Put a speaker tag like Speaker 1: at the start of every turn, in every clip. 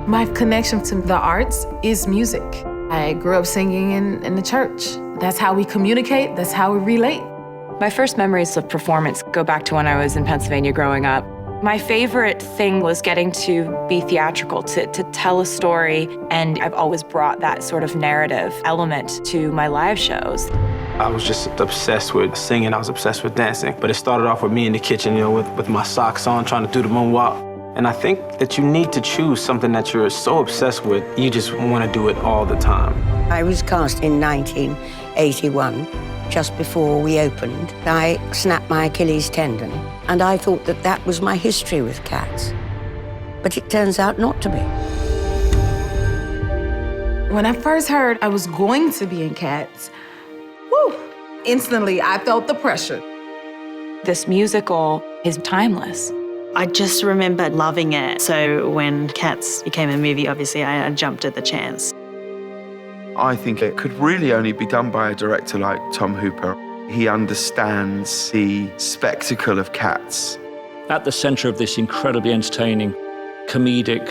Speaker 1: My connection to the arts is music. I grew up singing in the church. That's how we communicate, that's how we relate.
Speaker 2: My first memories of performance go back to when I was in Pennsylvania growing up. My favorite thing was getting to be theatrical, to tell a story, and I've always brought that sort of narrative element to my live shows.
Speaker 3: I was just obsessed with singing, I was obsessed with dancing, but it started off with me in the kitchen, with my socks on, trying to do the moonwalk. And I think that you need to choose something that you're so obsessed with, you just want to do it all the time.
Speaker 4: I was cast in 1981, just before we opened. I snapped my Achilles tendon, and I thought that that was my history with cats. But it turns out not to be.
Speaker 1: When I first heard I was going to be in Cats, woo, instantly I felt the pressure.
Speaker 2: This musical is timeless.
Speaker 5: I just remember loving it. So when Cats became a movie, obviously I jumped at the chance.
Speaker 6: I think it could really only be done by a director like Tom Hooper. He understands the spectacle of Cats.
Speaker 7: At the centre of this incredibly entertaining, comedic,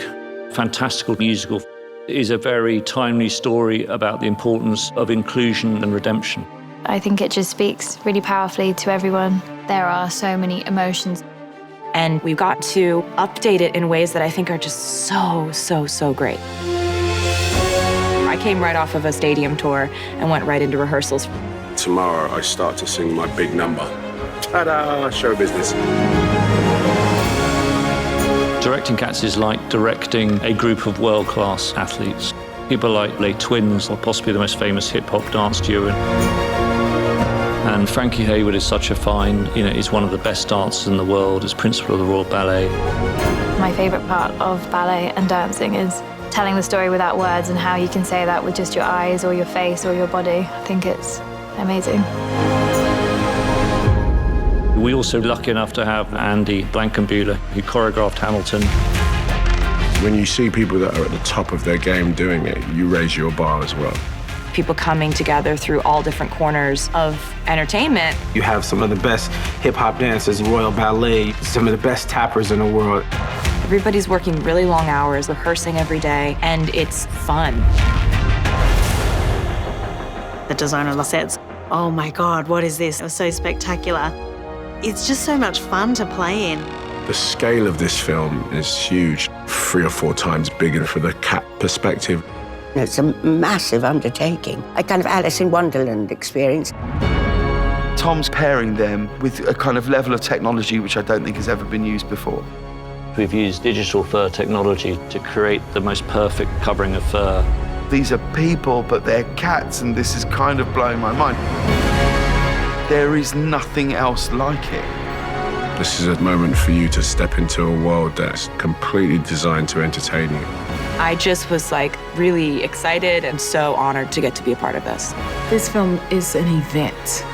Speaker 7: fantastical musical is a very timely story about the importance of inclusion and redemption.
Speaker 8: I think it just speaks really powerfully to everyone. There are so many emotions.
Speaker 2: And we've got to update it in ways that I think are just so great. I came right off of a stadium tour and went right into rehearsals.
Speaker 9: Tomorrow I start to sing my big number. Ta-da, show business.
Speaker 7: Directing Cats is like directing a group of world-class athletes. People like Les Twins, or possibly the most famous hip-hop dance duo. And Frankie Hayward is such a fine, he's one of the best dancers in the world, is principal of the Royal Ballet.
Speaker 8: My favourite part of ballet and dancing is telling the story without words and how you can say that with just your eyes or your face or your body. I think it's amazing.
Speaker 7: We're also lucky enough to have Andy Blankenbuehler, who choreographed Hamilton.
Speaker 9: When you see people that are at the top of their game doing it, you raise your bar as well.
Speaker 2: People coming together through all different corners of entertainment.
Speaker 3: You have some of the best hip-hop dancers, Royal Ballet, some of the best tappers in the world.
Speaker 2: Everybody's working really long hours, rehearsing every day, and it's fun.
Speaker 5: The designer says, "Oh my God, what is this? It was so spectacular." It's just so much fun to play in.
Speaker 9: The scale of this film is huge, 3 or 4 times bigger for the cat perspective.
Speaker 4: It's a massive undertaking, a kind of Alice in Wonderland experience.
Speaker 6: Tom's pairing them with a kind of level of technology which I don't think has ever been used before.
Speaker 7: We've used digital fur technology to create the most perfect covering of fur.
Speaker 6: These are people, but they're cats, and this is kind of blowing my mind. There is nothing else like it.
Speaker 9: This is a moment for you to step into a world that's completely designed to entertain you.
Speaker 2: I just was really excited and so honored to get to be a part of this.
Speaker 1: This film is an event.